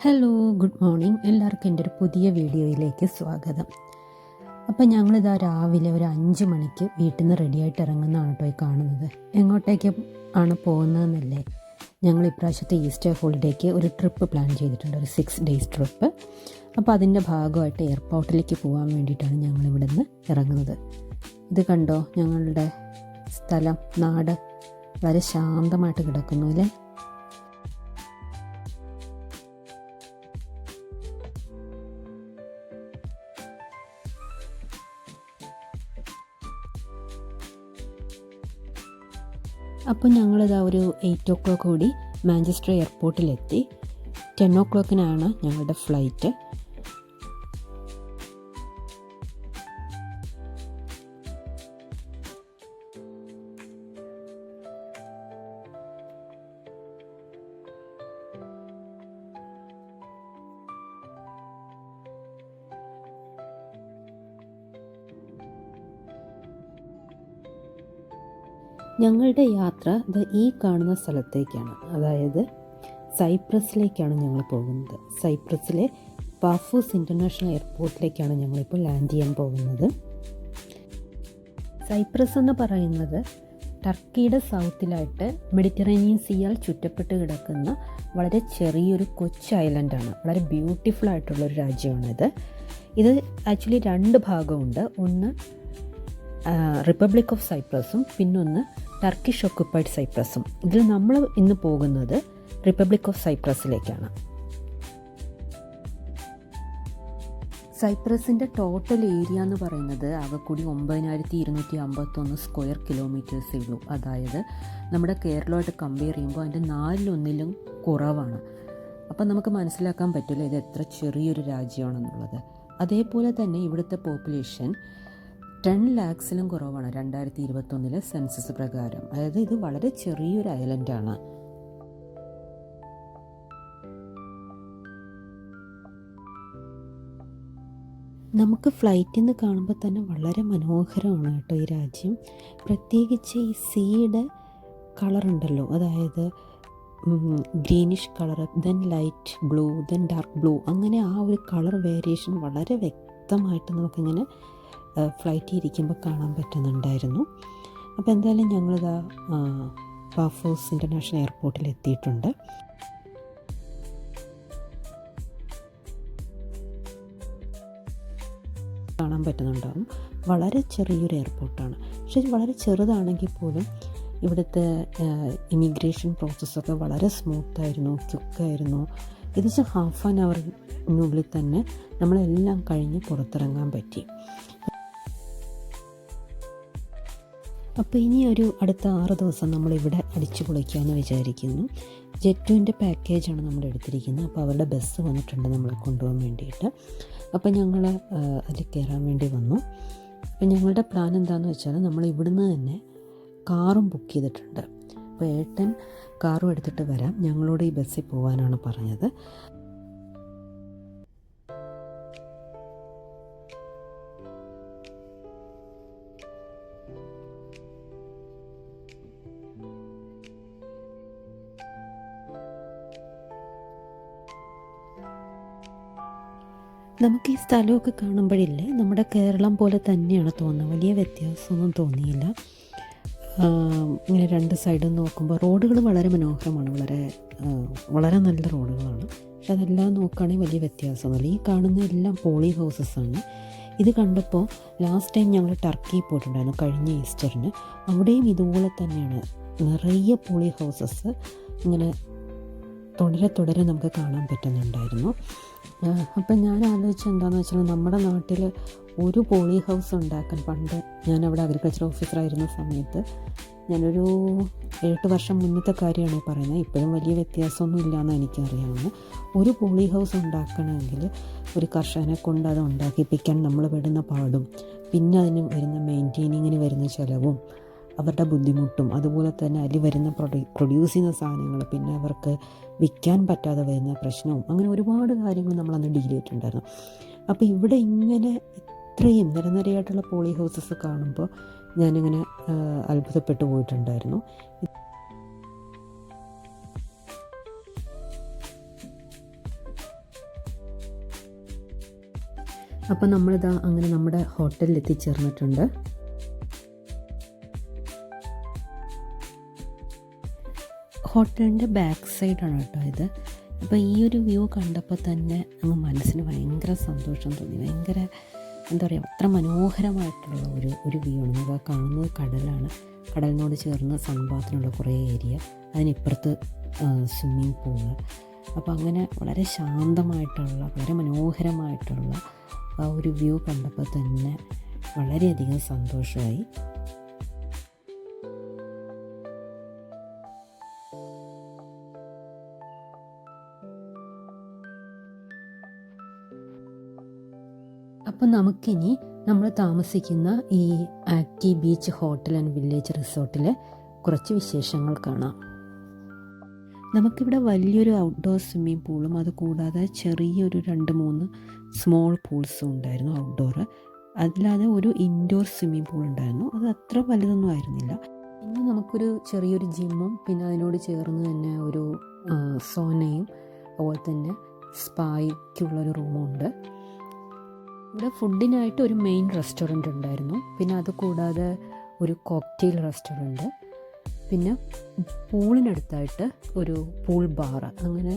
Hello, good morning. എല്ലാവർക്കും എൻ്റെ ഒരു പുതിയ വീഡിയോയിലേക്ക് സ്വാഗതം. അപ്പം ഞങ്ങളിതാ രാവിലെ ഒരു 5 മണിക്ക് വീട്ടിൽ നിന്ന് റെഡിയായിട്ട് ഇറങ്ങുന്നതാണ് കേട്ടോ ഈ കാണുന്നത്. എങ്ങോട്ടേക്ക് ആണ് പോകുന്നതെന്നല്ലേ, ഞങ്ങൾ ഇപ്രാവശ്യത്തെ ഈസ്റ്റർ ഹോളിഡേക്ക് ഒരു ട്രിപ്പ് പ്ലാൻ ചെയ്തിട്ടുണ്ട്, ഒരു 6 days ട്രിപ്പ്. അപ്പോൾ അതിൻ്റെ ഭാഗമായിട്ട് എയർപോർട്ടിലേക്ക് പോകാൻ വേണ്ടിയിട്ടാണ് ഞങ്ങളിവിടെ നിന്ന് ഇറങ്ങുന്നത്. ഇത് കണ്ടോ, ഞങ്ങളുടെ സ്ഥലം, നാട് വളരെ ശാന്തമായിട്ട് കിടക്കുന്നു അല്ലേ. അപ്പോൾ ഞങ്ങളിതാ ഒരു 8 o'clock കൂടി മാഞ്ചസ്റ്റർ എയർപോർട്ടിലെത്തി. 10 o'clockനാണ് ഞങ്ങളുടെ ഫ്ലൈറ്റ്. ഞങ്ങളുടെ യാത്ര ഈ കാണുന്ന സ്ഥലത്തേക്കാണ്, അതായത് സൈപ്രസിലേക്കാണ് ഞങ്ങൾ പോകുന്നത്. സൈപ്രസിലെ പാഫോസ് ഇൻ്റർനാഷണൽ എയർപോർട്ടിലേക്കാണ് ഞങ്ങളിപ്പോൾ ലാൻഡ് ചെയ്യാൻ പോകുന്നത്. സൈപ്രസ് എന്ന് പറയുന്നത് ടർക്കിയുടെ സൗത്തിലായിട്ട് മെഡിറ്ററേനിയൻ സീയാൽ ചുറ്റപ്പെട്ട് കിടക്കുന്ന വളരെ ചെറിയൊരു കൊച്ചു ഐലൻഡാണ്. വളരെ ബ്യൂട്ടിഫുൾ ആയിട്ടുള്ളൊരു രാജ്യമാണിത്. ഇത് ആക്ച്വലി 2 ഭാഗമുണ്ട്. ഒന്ന് റിപ്പബ്ലിക് ഓഫ് സൈപ്രസും പിന്നൊന്ന് ടർക്കിഷ് ഒക്കുപ്പൈഡ് സൈപ്രസും. ഇതിൽ നമ്മൾ ഇന്ന് പോകുന്നത് റിപ്പബ്ലിക് ഓഫ് സൈപ്രസിലേക്കാണ്. സൈപ്രസിൻ്റെ ടോട്ടൽ ഏരിയ എന്ന് പറയുന്നത് ആകെക്കൂടി 9251 സ്ക്വയർ കിലോമീറ്റേഴ്സേ ഉള്ളൂ. അതായത് നമ്മുടെ കേരളമായിട്ട് കമ്പയർ ചെയ്യുമ്പോൾ അതിൻ്റെ 4/1 കുറവാണ്. അപ്പം നമുക്ക് മനസ്സിലാക്കാൻ പറ്റില്ല ഇത് എത്ര ചെറിയൊരു രാജ്യമാണെന്നുള്ളത്. അതേപോലെ തന്നെ ഇവിടുത്തെ പോപ്പുലേഷൻ 10 lakhs കുറവാണ് 2021 സെൻസസ് പ്രകാരം. അതായത് ഇത് വളരെ ചെറിയൊരു ഐലൻഡാണ്. നമുക്ക് ഫ്ലൈറ്റിൽ നിന്ന് കാണുമ്പോൾ തന്നെ വളരെ മനോഹരമാണ് കേട്ടോ ഈ രാജ്യം. പ്രത്യേകിച്ച് ഈ സീയുടെ കളറുണ്ടല്ലോ, അതായത് greenish colour, then light blue, then dark blue, അങ്ങനെ ആ ഒരു കളർ വേരിയേഷൻ വളരെ വ്യക്തമായിട്ട് നമുക്കിങ്ങനെ ഫ്ലൈറ്റിൽ ഇരിക്കുമ്പോൾ കാണാൻ പറ്റുന്നുണ്ടായിരുന്നു. അപ്പോൾ എന്തായാലും ഞങ്ങളിതാ പാഫോസ് ഇൻ്റർനാഷണൽ എയർപോർട്ടിൽ എത്തിയിട്ടുണ്ട്. കാണാൻ പറ്റുന്നുണ്ടാവും, വളരെ ചെറിയൊരു എയർപോർട്ടാണ്. പക്ഷേ വളരെ ചെറുതാണെങ്കിൽ പോലും ഇവിടുത്തെ ഇമിഗ്രേഷൻ പ്രോസസ്സൊക്കെ വളരെ സ്മൂത്തായിരുന്നു, ക്വിക്കായിരുന്നു. ഏകദേശം 1/2 hourനുള്ളിൽ തന്നെ നമ്മളെല്ലാം കഴിഞ്ഞ് പുറത്തിറങ്ങാൻ പറ്റി. അപ്പോൾ ഇനി അടുത്ത 6 ദിവസം നമ്മളിവിടെ അടിച്ചു പൊളിക്കാമെന്ന് വിചാരിക്കുന്നു. ജെറ്റുവിൻ്റെ പാക്കേജാണ് നമ്മൾ എടുത്തിരിക്കുന്നത്. അപ്പോൾ അവരുടെ ബസ് വന്നിട്ടുണ്ട് നമ്മളെ കൊണ്ടുപോകാൻ വേണ്ടിയിട്ട്. അപ്പോൾ ഞങ്ങൾ അതിൽ കയറാൻ വേണ്ടി വന്നു. അപ്പോൾ ഞങ്ങളുടെ പ്ലാൻ എന്താണെന്ന് വെച്ചാൽ നമ്മൾ ഇവിടുന്ന് തന്നെ കാറും ബുക്ക് ചെയ്തിട്ടുണ്ട്. അപ്പോൾ ഏട്ടൻ കാറും എടുത്തിട്ട് വരാം, ഞങ്ങളോട് ഈ ബസ്സിൽ പോകാനാണ് പറഞ്ഞത്. നമുക്ക് ഈ സ്ഥലമൊക്കെ കാണുമ്പോഴില്ലേ, നമ്മുടെ കേരളം പോലെ തന്നെയാണ് തോന്നുന്നത്. വലിയ വ്യത്യാസമൊന്നും തോന്നിയില്ല. ഇങ്ങനെ 2 സൈഡും നോക്കുമ്പോൾ റോഡുകൾ വളരെ മനോഹരമാണ്, വളരെ നല്ല റോഡുകളാണ്. പക്ഷെ അതെല്ലാം നോക്കുകയാണെങ്കിൽ വലിയ വ്യത്യാസമൊന്നുമില്ല. ഈ കാണുന്ന എല്ലാം പോളി ഹൗസസാണ്. ഇത് കണ്ടപ്പോൾ ലാസ്റ്റ് ടൈം ഞങ്ങൾ ടർക്കിയിൽ പോയിട്ടുണ്ടായിരുന്നു കഴിഞ്ഞ ഈസ്റ്ററിന്. അവിടെയും ഇതുപോലെ തന്നെയാണ്, നിറയെ പോളി ഹൗസസ് ഇങ്ങനെ തുടരെ നമുക്ക് കാണാൻ പറ്റുന്നുണ്ടായിരുന്നു. അപ്പം ഞാൻ ആലോചിച്ചത് എന്താണെന്ന് വെച്ചാൽ, നമ്മുടെ നാട്ടിൽ ഒരു പോളി ഹൗസ് ഉണ്ടാക്കാൻ, പണ്ട് ഞാനവിടെ അഗ്രികൾച്ചർ ഓഫീസറായിരുന്ന സമയത്ത്, ഞാനൊരു 7 വർഷം മുന്നത്തെ കാര്യമാണ് പറയുന്നത്, ഇപ്പോഴും വലിയ വ്യത്യാസമൊന്നും ഇല്ലയെന്ന് എനിക്കറിയാവുന്നു. ഒരു പോളി ഹൗസ് ഉണ്ടാക്കണമെങ്കിൽ ഒരു കർഷകനെ കൊണ്ട് അത് ഉണ്ടാക്കിപ്പിക്കാൻ നമ്മൾ പെടുന്ന പാടും, പിന്നെ അതിന് വരുന്ന മെയിൻറ്റെയിനിങ്ങിന് വരുന്ന ചിലവും, അവരുടെ ബുദ്ധിമുട്ടും, അതുപോലെ തന്നെ അതിൽ വരുന്ന പ്രൊഡ്യൂസ് ചെയ്യുന്ന സാധനങ്ങൾ, പിന്നെ അവർക്ക് വിൽക്കാൻ പറ്റാതെ വരുന്ന പ്രശ്നവും, അങ്ങനെ ഒരുപാട് കാര്യങ്ങൾ നമ്മളന്ന് ഡീൽ ചെയ്തിട്ടുണ്ടായിരുന്നു. അപ്പോൾ ഇവിടെ ഇങ്ങനെ ഇത്രയും നിരനിരയായിട്ടുള്ള പോളി ഹൗസസ് കാണുമ്പോൾ ഞാനിങ്ങനെ അത്ഭുതപ്പെട്ടു പോയിട്ടുണ്ടായിരുന്നു. അപ്പോൾ നമ്മളിതാ അങ്ങനെ നമ്മുടെ ഹോട്ടലിൽ എത്തിച്ചേർന്നിട്ടുണ്ട്. ഹോട്ടലിൻ്റെ ബാക്ക് സൈഡാണ് കേട്ടോ ഇത്. അപ്പോൾ ഈ ഒരു വ്യൂ കണ്ടപ്പോൾ തന്നെ അങ്ങ് മനസ്സിന് ഭയങ്കര സന്തോഷം തോന്നി. ഭയങ്കര എന്താ പറയുക, അത്ര മനോഹരമായിട്ടുള്ള ഒരു വ്യൂ ആണ്. നമുക്ക് കാണുന്നത് കടലാണ്. കടലിനോട് ചേർന്ന് സൺബാത്തിനുള്ള കുറേ ഏരിയ, അതിനിപ്പുറത്ത് സ്വിമ്മിങ് പൂള്. അപ്പോൾ അങ്ങനെ വളരെ ശാന്തമായിട്ടുള്ള വളരെ മനോഹരമായിട്ടുള്ള ആ ഒരു വ്യൂ കണ്ടപ്പോൾ തന്നെ വളരെയധികം സന്തോഷമായി. അപ്പോൾ നമുക്കിനി നമ്മൾ താമസിക്കുന്ന ഈ ആക്റ്റി ബീച്ച് ഹോട്ടൽ ആൻഡ് വില്ലേജ് റിസോർട്ടിലെ കുറച്ച് വിശേഷങ്ങൾ കാണാം. നമുക്കിവിടെ വലിയൊരു ഔട്ട്ഡോർ സ്വിമ്മിംഗ് പൂളും അതുകൂടാതെ ചെറിയൊരു 2-3 സ്മോൾ പൂൾസും ഉണ്ടായിരുന്നു ഔട്ട്ഡോർ. അല്ലാതെ ഒരു ഇൻഡോർ സ്വിമ്മിംഗ് പൂൾ ഉണ്ടായിരുന്നു. അത് അത്ര വലുതൊന്നും ആയിരുന്നില്ല. പിന്നെ നമുക്കൊരു ചെറിയൊരു ജിമ്മും പിന്നെ അതിനോട് ചേർന്ന് തന്നെ ഒരു സോനയും അതുപോലെ തന്നെ സ്പായ്ക്കുള്ളൊരു റൂമും ഉണ്ട്. ഇവിടെ ഫുഡിനായിട്ട് ഒരു മെയിൻ റെസ്റ്റോറൻറ്റ് ഉണ്ടായിരുന്നു. പിന്നെ അതുകൂടാതെ ഒരു കോക്ടെയിൽ റെസ്റ്റോറൻറ്റ്, പിന്നെ പൂളിനടുത്തായിട്ട് ഒരു പൂൾ ബാർ, അങ്ങനെ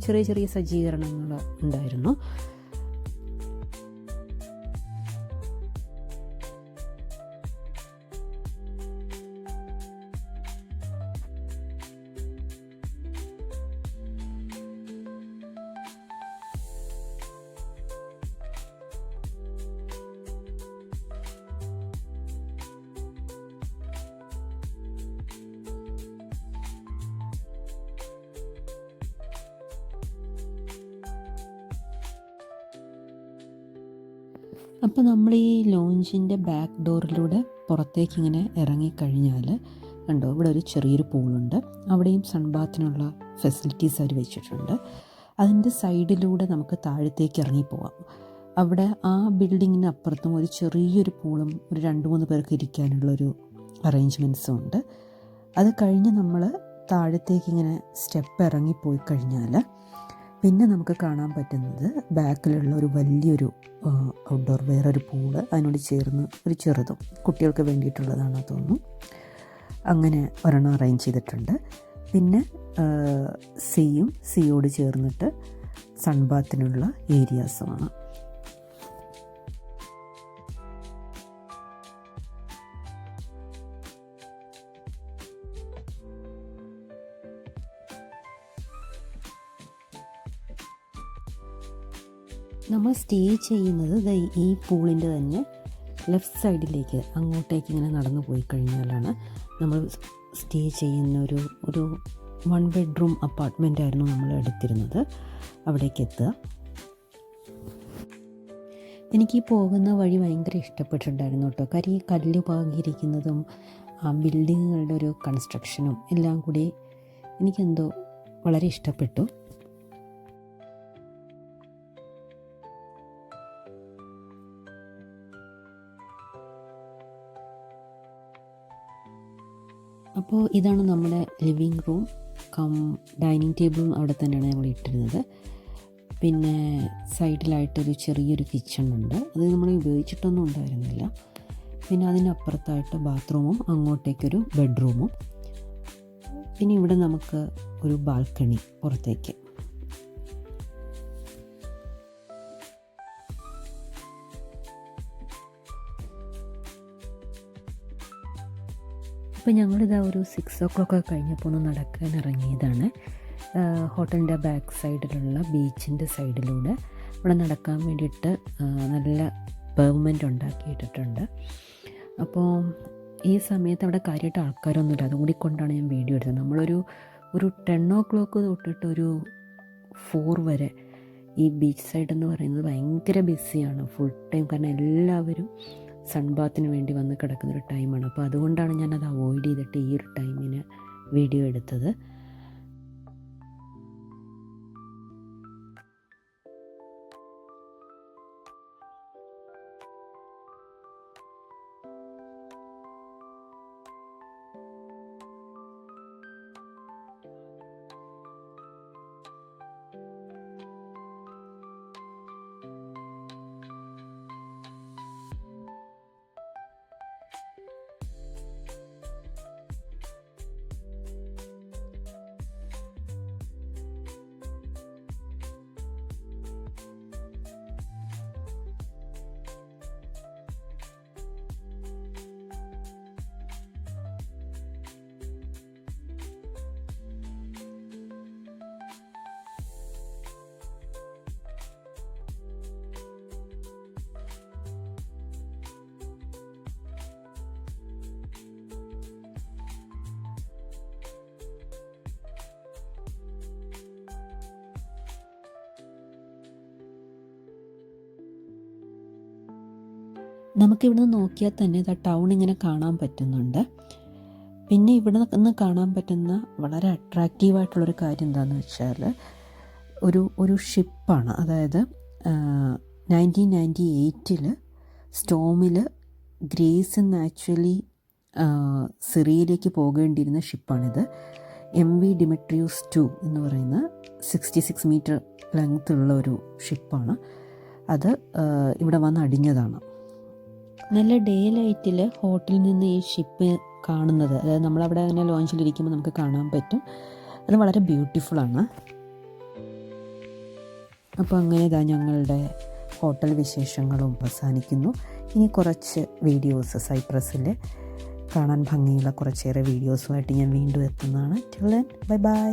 ചെറിയ ചെറിയ സജ്ജീകരണങ്ങൾ ഉണ്ടായിരുന്നു. അപ്പോൾ നമ്മൾ ഈ ലോഞ്ചിൻ്റെ ബാക്ക് ഡോറിലൂടെ പുറത്തേക്ക് ഇങ്ങനെ ഇറങ്ങിക്കഴിഞ്ഞാൽ കണ്ടോ, ഇവിടെ ഒരു ചെറിയൊരു പൂളുണ്ട്. അവിടെയും സൺബാത്തിനുള്ള ഫെസിലിറ്റീസ് അവർ വെച്ചിട്ടുണ്ട്. അതിൻ്റെ സൈഡിലൂടെ നമുക്ക് താഴത്തേക്ക് ഇറങ്ങിപ്പോവാം. അവിടെ ആ ബിൽഡിങ്ങിന് അപ്പുറത്തും ഒരു ചെറിയൊരു പൂളും ഒരു 2-3 പേർക്ക് ഇരിക്കാനുള്ളൊരു അറേഞ്ച്മെൻറ്റ്സും ഉണ്ട്. അത് കഴിഞ്ഞ് നമ്മൾ താഴത്തേക്ക് ഇങ്ങനെ സ്റ്റെപ്പ് ഇറങ്ങിപ്പോയി കഴിഞ്ഞാൽ പിന്നെ നമുക്ക് കാണാൻ പറ്റുന്നത് ബാക്കിലുള്ള ഒരു വലിയൊരു ഔട്ട്ഡോർ വേറൊരു പൂള്, അതിനോട് ചേർന്ന് ഒരു ചെറുതും കുട്ടികൾക്ക് വേണ്ടിയിട്ടുള്ളതാണെന്ന് തോന്നുന്നു. അങ്ങനെ ഒരെണ്ണം അറേഞ്ച് ചെയ്തിട്ടുണ്ട്. പിന്നെ സിയോട് ചേർന്നിട്ട് സൺബാത്തിനുള്ള ഏരിയാസുമാണ്. നമ്മൾ സ്റ്റേ ചെയ്യുന്നത് ഈ പൂളിൻ്റെ തന്നെ ലെഫ്റ്റ് സൈഡിലേക്ക് അങ്ങോട്ടേക്ക് ഇങ്ങനെ നടന്നു പോയി കഴിഞ്ഞാലാണ് നമ്മൾ സ്റ്റേ ചെയ്യുന്ന ഒരു 1 ബെഡ്റൂം അപ്പാർട്ട്മെൻ്റ് ആയിരുന്നു നമ്മൾ എടുത്തിരുന്നത്. അവിടേക്ക് എത്തുക. എനിക്ക് പോകുന്ന വഴി ഭയങ്കര ഇഷ്ടപ്പെട്ടിട്ടുണ്ടായിരുന്നു കേട്ടോ. കാര്യം ഈ കല്ല് പാകിയിരിക്കുന്നതും ആ ബിൽഡിങ്ങുകളുടെ ഒരു കൺസ്ട്രക്ഷനും എല്ലാം കൂടി എനിക്കെന്തോ വളരെ ഇഷ്ടപ്പെട്ടു. അപ്പോൾ ഇതാണ് നമ്മുടെ ലിവിങ് റൂം കം ഡൈനിങ് ടേബിളും അവിടെ തന്നെയാണ് ഞങ്ങൾ ഇട്ടിരുന്നത്. പിന്നെ സൈഡിലായിട്ടൊരു ചെറിയൊരു കിച്ചണുണ്ട്. അത് നമ്മൾ ഉപയോഗിച്ചിട്ടൊന്നും ഉണ്ടായിരുന്നില്ല. പിന്നെ അതിനപ്പുറത്തായിട്ട് ബാത്റൂമും അങ്ങോട്ടേക്കൊരു ബെഡ്റൂമും. പിന്നെ ഇവിടെ നമുക്ക് ഒരു ബാൽക്കണി പുറത്തേക്ക്. അപ്പോൾ ഞങ്ങളിതാ ഒരു 6 o'clock കഴിഞ്ഞപ്പോൾ ഒന്ന് നടക്കാൻ ഇറങ്ങിയതാണ്. ഹോട്ടലിൻ്റെ ബാക്ക് സൈഡിലുള്ള ബീച്ചിൻ്റെ സൈഡിലൂടെ അവിടെ നടക്കാൻ വേണ്ടിയിട്ട് നല്ല പേവ്മെൻ്റ് ഉണ്ടാക്കിയിട്ടിട്ടുണ്ട്. അപ്പോൾ ഈ സമയത്ത് അവിടെ കാര്യമായിട്ട് ആൾക്കാരൊന്നുമില്ല. അതും കൂടി കൊണ്ടാണ് ഞാൻ വീഡിയോ എടുത്തത്. നമ്മളൊരു 10 o'clock തൊട്ടിട്ട് ഒരു 4 വരെ ഈ ബീച്ച് സൈഡ് എന്ന് പറയുന്നത് ഭയങ്കര ബിസിയാണ് ഫുൾ ടൈം. കാരണം എല്ലാവരും സൺബാത്തിന് വേണ്ടി വന്ന് കിടക്കുന്നൊരു ടൈമാണ്. അപ്പോൾ അതുകൊണ്ടാണ് ഞാനത് അവോയ്ഡ് ചെയ്തിട്ട് ഈ ഒരു ടൈമിന് വീഡിയോ എടുത്തത്. നമുക്കിവിടുന്ന് നോക്കിയാൽ തന്നെ ഇതാ ടൗൺ ഇങ്ങനെ കാണാൻ പറ്റുന്നുണ്ട്. പിന്നെ ഇവിടെ നിന്ന് കാണാൻ പറ്റുന്ന വളരെ അട്രാക്റ്റീവായിട്ടുള്ളൊരു കാര്യം എന്താണെന്ന് വെച്ചാൽ ഒരു ഷിപ്പാണ്. അതായത് 1998 സ്റ്റോമിൽ ഗ്രേസ് ആക്ച്വലി സിറിയയിലേക്ക് പോകേണ്ടിയിരുന്ന ഷിപ്പാണിത്. MV ഡിമിട്രിയൂസ് 2 എന്ന് പറയുന്ന 66 മീറ്റർ ലെങ്ത് ഉള്ള ഒരു ഷിപ്പാണ്. അത് ഇവിടെ വന്ന് അടിഞ്ഞതാണ്. നല്ല ഡേ ലൈറ്റിൽ ഹോട്ടലിൽ നിന്ന് ഈ ഷിപ്പ് കാണുന്നത്, അതായത് നമ്മളവിടെ അങ്ങനെ ലോഞ്ചിലിരിക്കുമ്പോൾ നമുക്ക് കാണാൻ പറ്റും. അത് വളരെ ബ്യൂട്ടിഫുള്ളാണ്. അപ്പോൾ അങ്ങനെ ഇതാ ഞങ്ങളുടെ ഹോട്ടൽ വിശേഷങ്ങളും അവസാനിക്കുന്നു. ഇനി കുറച്ച് വീഡിയോസ് സൈപ്രസിൽ കാണാൻ ഭംഗിയുള്ള കുറച്ചേറെ വീഡിയോസുമായിട്ട് ഞാൻ വീണ്ടും എത്തുന്നതാണ്. Till then bye bye.